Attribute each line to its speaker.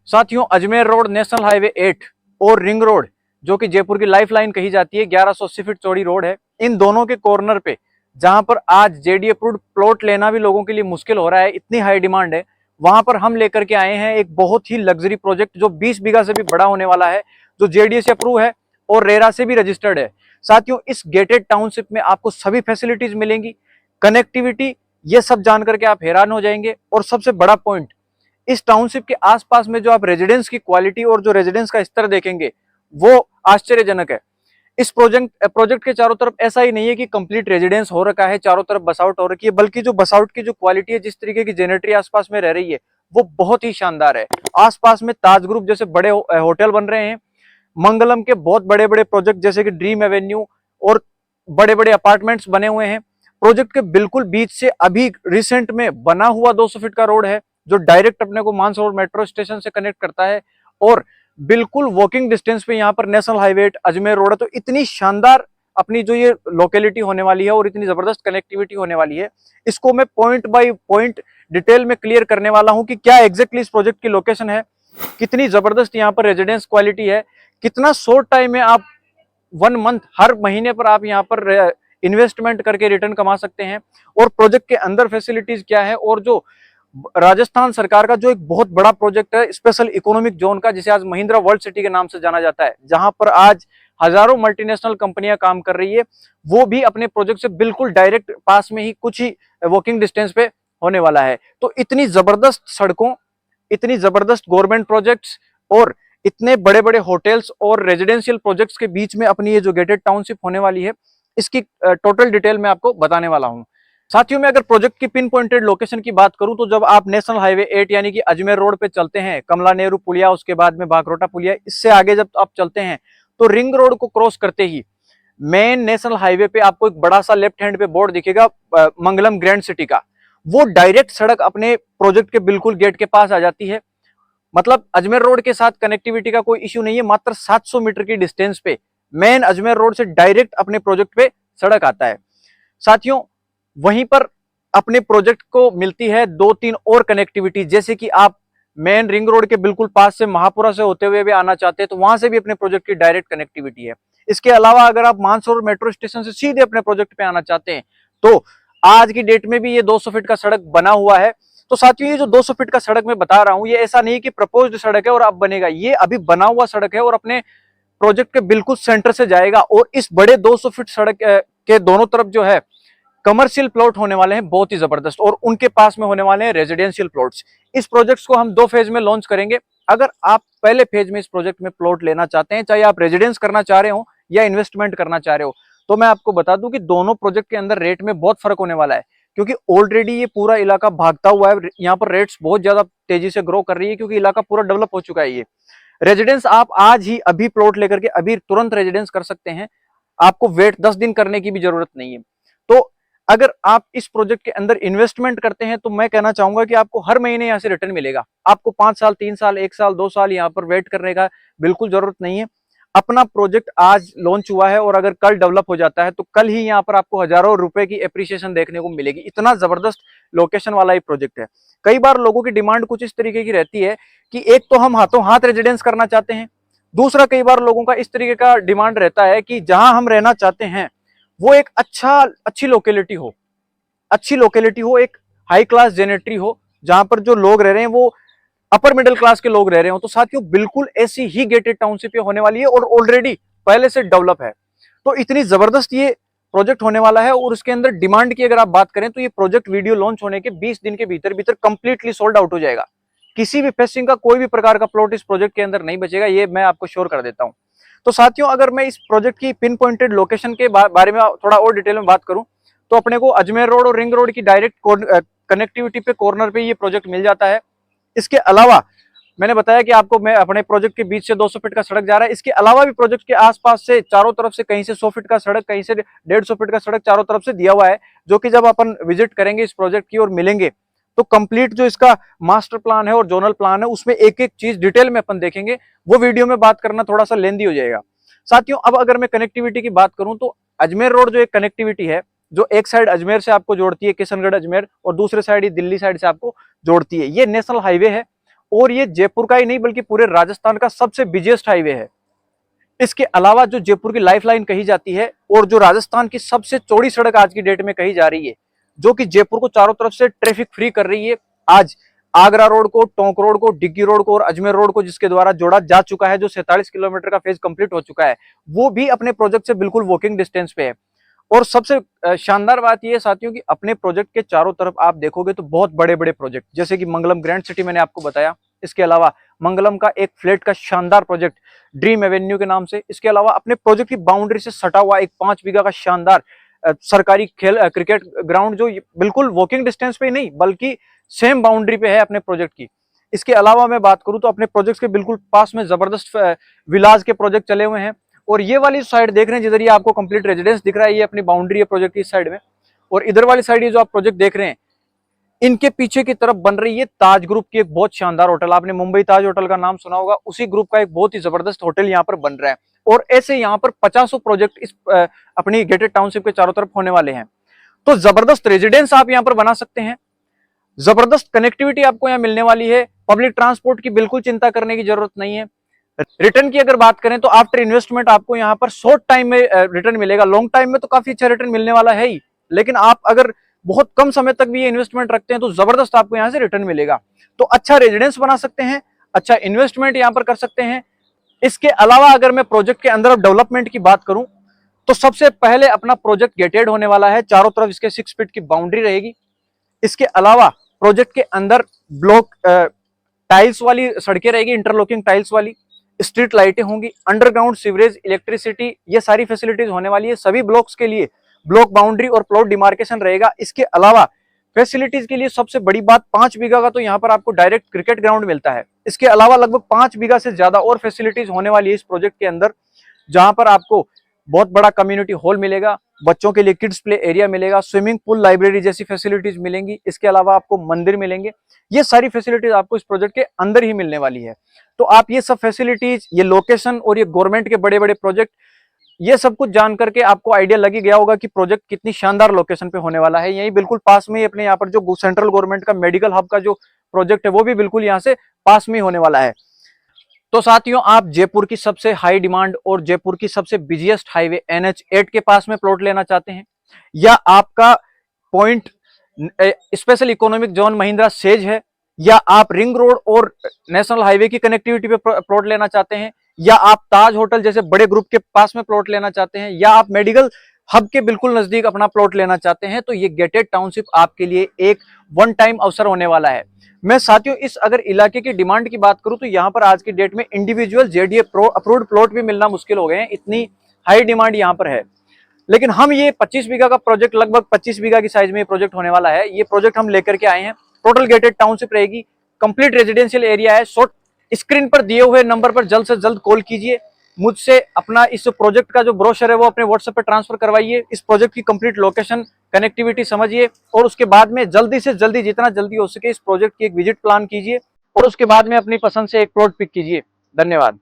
Speaker 1: साथियों, Ajmer road, national highway 8 और ring road जो कि जयपुर की लाइफ लाइन कही जाती है, 1180 फीट चौड़ी रोड है। इन दोनों के कॉर्नर पे जहां पर आज जेडी अप्रूव्ड प्लॉट लेना भी लोगों के लिए मुश्किल हो रहा है, इतनी हाई डिमांड है, वहां पर हम लेकर के आए हैं एक बहुत ही लग्जरी प्रोजेक्ट जो 20 बीघा से भी बड़ा होने वाला है, जो जेडीए से अप्रूव है और रेरा से भी रजिस्टर्ड है। साथियों, इस गेटेड टाउनशिप में आपको सभी फैसिलिटीज मिलेंगी, कनेक्टिविटी, ये सब जान करके आप हैरान हो जाएंगे। और सबसे बड़ा पॉइंट, इस टाउनशिप के आसपास में जो आप रेजिडेंस की क्वालिटी और जो रेजिडेंस का स्तर देखेंगे वो आश्चर्यजनक है। इस प्रोजेक्ट के चारों तरफ ऐसा ही नहीं है कि कंप्लीट रेजिडेंस हो रखा है, चारों तरफ बसाउट हो रखी है, बल्कि जो बसाउट की जो क्वालिटी है, जिस तरीके की जेनेटरी आसपास में रह रही है, वो बहुत ही शानदार है। आसपास में ताज ग्रुप जैसे बड़े होटल बन रहे हैं, मंगलम के बहुत बड़े बड़े प्रोजेक्ट जैसे कि ड्रीम एवेन्यू और बड़े बड़े अपार्टमेंट्स बने हुए हैं। प्रोजेक्ट के बिल्कुल बीच से अभी रिसेंट में बना हुआ 200 फीट का रोड है जो डायरेक्ट अपने को मानसरोवर मेट्रो स्टेशन से कनेक्ट करता है, और बिल्कुल वॉकिंग डिस्टेंस पे यहाँ पर नेशनल हाईवे अजमेर रोड है। तो इतनी शानदार अपनी जो ये लोकेलिटी होने वाली है और इतनी जबरदस्त कनेक्टिविटी होने वाली है, इसको मैं पॉइंट बाय पॉइंट डिटेल में क्लियर करने वाला हूं कि क्या एग्जैक्टली इस प्रोजेक्ट की लोकेशन है, कितनी जबरदस्त यहाँ पर रेजिडेंस क्वालिटी है, कितना शॉर्ट टाइम में आप 1 मंथ, हर महीने पर आप यहाँ पर इन्वेस्टमेंट करके रिटर्न कमा सकते हैं, और प्रोजेक्ट के अंदर फैसिलिटीज क्या है, और जो राजस्थान सरकार का जो एक बहुत बड़ा प्रोजेक्ट है स्पेशल इकोनॉमिक जोन का, जिसे आज महिंद्रा वर्ल्ड सिटी के नाम से जाना जाता है, जहां पर आज हजारों मल्टीनेशनल कंपनियां काम कर रही है, वो भी अपने प्रोजेक्ट से बिल्कुल डायरेक्ट पास में ही कुछ ही वॉकिंग डिस्टेंस पे होने वाला है। तो इतनी जबरदस्त सड़कों, इतनी जबरदस्त गवर्नमेंट प्रोजेक्ट्स और इतने बड़े बड़े होटल्स और रेजिडेंशियल प्रोजेक्ट्स के बीच में अपनी ये जो गेटेड टाउनशिप होने वाली है, इसकी टोटल डिटेल मैं आपको बताने वाला हूं। साथियों, में अगर प्रोजेक्ट की पिन पॉइंटेड लोकेशन की बात करूं तो जब आप नेशनल हाईवे 8 यानी कि अजमेर रोड पे चलते हैं, कमला नेहरू पुलिया, उसके बाद में बागरोटा पुलिया, इससे आगे जब आप चलते हैं तो रिंग रोड को क्रॉस करते ही मेन नेशनल हाईवे पे आपको एक बड़ा सा लेफ्ट हैंड पे बोर्ड दिखेगा मंगलम ग्रैंड सिटी का। वो डायरेक्ट सड़क अपने प्रोजेक्ट के बिल्कुल गेट के पास आ जाती है। मतलब अजमेर रोड के साथ कनेक्टिविटी का कोई इश्यू नहीं है। मात्र 700 मीटर की डिस्टेंस पे मेन अजमेर रोड से डायरेक्ट अपने प्रोजेक्ट पे सड़क आता है। साथियों, वहीं पर अपने प्रोजेक्ट को मिलती है 2-3 और कनेक्टिविटी, जैसे कि आप मेन रिंग रोड के बिल्कुल पास से महापुरा से होते हुए भी आना चाहते हैं तो वहां से भी अपने प्रोजेक्ट की डायरेक्ट कनेक्टिविटी है। इसके अलावा अगर आप मानसरोवर मेट्रो स्टेशन से सीधे अपने प्रोजेक्ट पे आना चाहते हैं तो आज की डेट में भी ये 200 फीट का सड़क बना हुआ है। तो साथियों, ये जो 200 फीट का सड़क मैं बता रहा हूं, ये ऐसा नहीं कि प्रपोज्ड सड़क है और अब बनेगा, ये अभी बना हुआ सड़क है और अपने प्रोजेक्ट के बिल्कुल सेंटर से जाएगा। और इस बड़े 200 फीट सड़क के दोनों तरफ जो है कमर्शियल प्लॉट होने वाले हैं बहुत ही जबरदस्त, और उनके पास में होने वाले हैं रेजिडेंशियल प्लॉट्स। इस प्रोजेक्ट्स को हम 2 फेज में लॉन्च करेंगे। अगर आप पहले फेज में इस प्रोजेक्ट में प्लॉट लेना चाहते हैं, चाहे आप रेजिडेंस करना चाह रहे हो या इन्वेस्टमेंट करना चाह रहे हो, तो मैं आपको बता दूं कि दोनों प्रोजेक्ट के अंदर रेट में बहुत फर्क होने वाला है, क्योंकि ऑलरेडी ये पूरा इलाका भागता हुआ है। यहाँ पर रेट्स बहुत ज्यादा तेजी से ग्रो कर रही है क्योंकि इलाका पूरा डेवलप हो चुका है। ये रेजिडेंस आप आज ही अभी प्लॉट लेकर के अभी तुरंत रेजिडेंस कर सकते हैं, आपको वेट 10 दिन करने की भी जरूरत नहीं है। तो अगर आप इस प्रोजेक्ट के अंदर इन्वेस्टमेंट करते हैं तो मैं कहना चाहूंगा कि आपको हर महीने यहाँ से रिटर्न मिलेगा। आपको 5 साल, 3 साल, 1 साल, 2 साल यहाँ पर वेट करने का बिल्कुल जरूरत नहीं है। अपना प्रोजेक्ट आज लॉन्च हुआ है और अगर कल डेवलप हो जाता है तो कल ही यहाँ पर आपको हजारों रुपए की एप्रिसिएशन देखने को मिलेगी। इतना जबरदस्त लोकेशन वाला ये प्रोजेक्ट है। कई बार लोगों की डिमांड कुछ इस तरीके की रहती है कि एक तो हम हाथों हाथ रेजिडेंस करना चाहते हैं, दूसरा कई बार लोगों का इस तरीके का डिमांड रहता है कि जहां हम रहना चाहते हैं वो एक अच्छी लोकेलिटी हो, एक हाई क्लास जेनेटरी हो, जहां पर जो लोग रह रहे हैं वो अपर मिडिल क्लास के लोग रह रहे हो। तो साथियों, बिल्कुल ऐसी ही गेटेड टाउनशिप होने वाली है और ऑलरेडी पहले से डेवलप है। तो इतनी जबरदस्त ये प्रोजेक्ट होने वाला है। और उसके अंदर डिमांड की अगर आप बात करें तो ये प्रोजेक्ट वीडियो लॉन्च होने के 20 दिन के भीतर भीतर कंप्लीटली सोल्ड आउट हो जाएगा। किसी भी फेसिंग का कोई भी प्रकार का प्लॉट इस प्रोजेक्ट के अंदर नहीं बचेगा, ये मैं आपको श्योर कर देता हूं। तो साथियों, अगर मैं इस प्रोजेक्ट की पिन पॉइंटेड लोकेशन के बारे में थोड़ा और डिटेल में बात करूं तो अपने को अजमेर रोड और रिंग रोड की डायरेक्ट कनेक्टिविटी पे कॉर्नर पे ये प्रोजेक्ट मिल जाता है। इसके अलावा मैंने बताया कि आपको मैं अपने प्रोजेक्ट के बीच से 200 फीट का सड़क जा रहा है। इसके अलावा भी प्रोजेक्ट के आसपास से चारों तरफ से कहीं से 100 फीट का सड़क, कहीं से 150 फीट का सड़क चारों तरफ से दिया हुआ है, जो कि जब अपन विजिट करेंगे इस प्रोजेक्ट की और मिलेंगे तो कंप्लीट जो इसका मास्टर प्लान है और जोनल प्लान है उसमें एक एक चीज डिटेल में अपन देखेंगे। वो वीडियो में बात करना थोड़ा सा लेंदी हो जाएगा। साथियों, अब अगर मैं कनेक्टिविटी की बात करूं तो अजमेर रोड जो एक कनेक्टिविटी है, जो एक साइड अजमेर से आपको जोड़ती है किशनगढ़ अजमेर और दूसरे साइड ही दिल्ली साइड से आपको जोड़ती है, ये नेशनल हाईवे है और ये जयपुर का ही नहीं बल्कि पूरे राजस्थान का सबसे बिजिएस्ट हाईवे है। इसके अलावा जो जयपुर की लाइफलाइन कही जाती है और जो राजस्थान की सबसे चौड़ी सड़क आज की डेट में कही जा रही है, जो कि जयपुर को चारों तरफ से ट्रैफिक फ्री कर रही है, आज आगरा रोड को, टोंक रोड को, डिग्गी रोड को और अजमेर रोड को जिसके द्वारा जोड़ा जा चुका है, जो 47 किलोमीटर का फेज कंप्लीट हो चुका है, वो भी अपने प्रोजेक्ट से बिल्कुल वॉकिंग डिस्टेंस पे है। और सबसे शानदार बात यह है साथियों कि अपने प्रोजेक्ट के चारों तरफ आप देखोगे तो बहुत बड़े बड़े प्रोजेक्ट, जैसे कि मंगलम ग्रैंड सिटी मैंने आपको बताया, इसके अलावा मंगलम का एक फ्लैट का शानदार प्रोजेक्ट ड्रीम एवेन्यू के नाम से, इसके अलावा अपने प्रोजेक्ट की बाउंड्री से सटा हुआ एक 5 बीघा का शानदार सरकारी खेल क्रिकेट ग्राउंड, जो बिल्कुल वॉकिंग डिस्टेंस पे ही नहीं बल्कि सेम बाउंड्री पे है अपने प्रोजेक्ट की। इसके अलावा मैं बात करूं तो अपने प्रोजेक्ट के बिल्कुल पास में जबरदस्त विलाज के प्रोजेक्ट चले हुए हैं। और ये वाली साइड देख रहे हैं जिधर ये आपको कंप्लीट रेजिडेंस दिख रहा है, ये अपनी बाउंड्री है प्रोजेक्ट की इस साइड में। और इधर वाली साइड ये जो आप प्रोजेक्ट देख रहे हैं, इनके पीछे की तरफ बन रही है ताज ग्रुप की एक बहुत शानदार होटल। आपने मुंबई ताज होटल का नाम सुना होगा, उसी ग्रुप का एक बहुत ही जबरदस्त होटल यहाँ पर बन रहा है। और ऐसे यहाँ पर 50 प्रोजेक्ट इस अपनी गेटेड टाउनशिप के चारों तरफ होने वाले हैं। तो जबरदस्त रेजिडेंस आप यहाँ पर बना सकते हैं, जबरदस्त कनेक्टिविटी आपको यहाँ मिलने वाली है, पब्लिक ट्रांसपोर्ट की बिल्कुल चिंता करने की जरूरत नहीं है। रिटर्न की अगर बात करें तो आफ्टर इन्वेस्टमेंट आपको यहाँ पर शॉर्ट टाइम में रिटर्न मिलेगा, लॉन्ग टाइम में तो काफी अच्छा रिटर्न मिलने वाला है ही, लेकिन आप अगर बहुत कम समय तक भी ये इन्वेस्टमेंट रखते हैं तो जबरदस्त आपको यहाँ से रिटर्न मिलेगा। तो अच्छा रेजिडेंस बना सकते हैं, अच्छा इन्वेस्टमेंट यहाँ पर कर सकते हैं। इसके अलावा अगर मैं प्रोजेक्ट के अंदर डेवलपमेंट की बात करूं तो सबसे पहले अपना प्रोजेक्ट गेटेड होने वाला है, चारों तरफ इसके 6 फीट की बाउंड्री रहेगी। इसके अलावा प्रोजेक्ट के अंदर ब्लॉक टाइल्स वाली सड़कें रहेगी, इंटरलॉकिंग टाइल्स वाली, स्ट्रीट लाइटें होंगी, अंडरग्राउंड सीवरेज, इलेक्ट्रिसिटी, ये सारी फैसिलिटीज होने वाली है। सभी ब्लॉक्स के लिए ब्लॉक बाउंड्री और प्लॉट डिमार्केशन रहेगा। इसके अलावा फैसिलिटीज के लिए सबसे बड़ी बात, 5 बीघा का तो यहाँ पर आपको डायरेक्ट क्रिकेट ग्राउंड मिलता है। इसके अलावा लगभग 5 बीघा से ज्यादा और फैसिलिटीज होने वाली है इस प्रोजेक्ट के अंदर, जहां पर आपको बहुत बड़ा कम्युनिटी हॉल मिलेगा, बच्चों के लिए किड्स प्ले एरिया मिलेगा, स्विमिंग पूल, लाइब्रेरी जैसी फैसिलिटीज मिलेंगी। इसके अलावा आपको मंदिर मिलेंगे। ये सारी फैसिलिटीज आपको इस प्रोजेक्ट के अंदर ही मिलने वाली है। तो आप ये सब फैसिलिटीज, ये लोकेशन और ये गवर्नमेंट के बड़े बड़े प्रोजेक्ट, ये सब कुछ जान करके आपको आइडिया लग ही गया होगा कि प्रोजेक्ट कितनी शानदार लोकेशन पे होने वाला है। यही बिल्कुल पास में ही अपने यहाँ पर जो सेंट्रल गवर्नमेंट का मेडिकल हब का जो प्रोजेक्ट है वो भी बिल्कुल यहाँ से पास में ही होने वाला है। तो साथियों, आप जयपुर की सबसे हाई डिमांड और जयपुर की सबसे बिजिएस्ट हाईवे NH8 के पास में प्लॉट लेना चाहते हैं, या आपका point special economic zone Mahindra says है, या आप रिंग रोड और नेशनल हाईवे की कनेक्टिविटी पे प्लॉट लेना चाहते हैं, या आप ताज होटल जैसे बड़े ग्रुप के पास में प्लॉट लेना चाहते हैं, या आप मेडिकल हब के बिल्कुल नजदीक अपना प्लॉट लेना चाहते हैं, तो ये गेटेड टाउनशिप आपके लिए एक वन टाइम अवसर होने वाला है। मैं साथियों इस अगर इलाके की डिमांड की बात करूं तो यहाँ पर आज की डेट में इंडिविजुअल JDA अप्रूव्ड प्लॉट भी मिलना मुश्किल हो गए हैं, इतनी हाई डिमांड यहाँ पर है। लेकिन हम ये 25 बीघा का प्रोजेक्ट, लगभग 25 बीघा की साइज में ये प्रोजेक्ट होने वाला है, ये प्रोजेक्ट हम लेकर के आए हैं। टोटल गेटेड टाउनशिप रहेगी, कंप्लीट रेजिडेंशियल एरिया है। शॉर्ट स्क्रीन पर दिए हुए नंबर पर जल्द से जल्द कॉल कीजिए, मुझसे अपना इस प्रोजेक्ट का जो ब्रोशर है वो अपने व्हाट्सएप पर ट्रांसफर करवाइए, इस प्रोजेक्ट की कंप्लीट लोकेशन, कनेक्टिविटी समझिए, और उसके बाद में जल्दी से जल्दी, जितना जल्दी हो सके इस प्रोजेक्ट की एक विजिट प्लान कीजिए, और उसके बाद में अपनी पसंद से एक प्लॉट पिक कीजिए। धन्यवाद।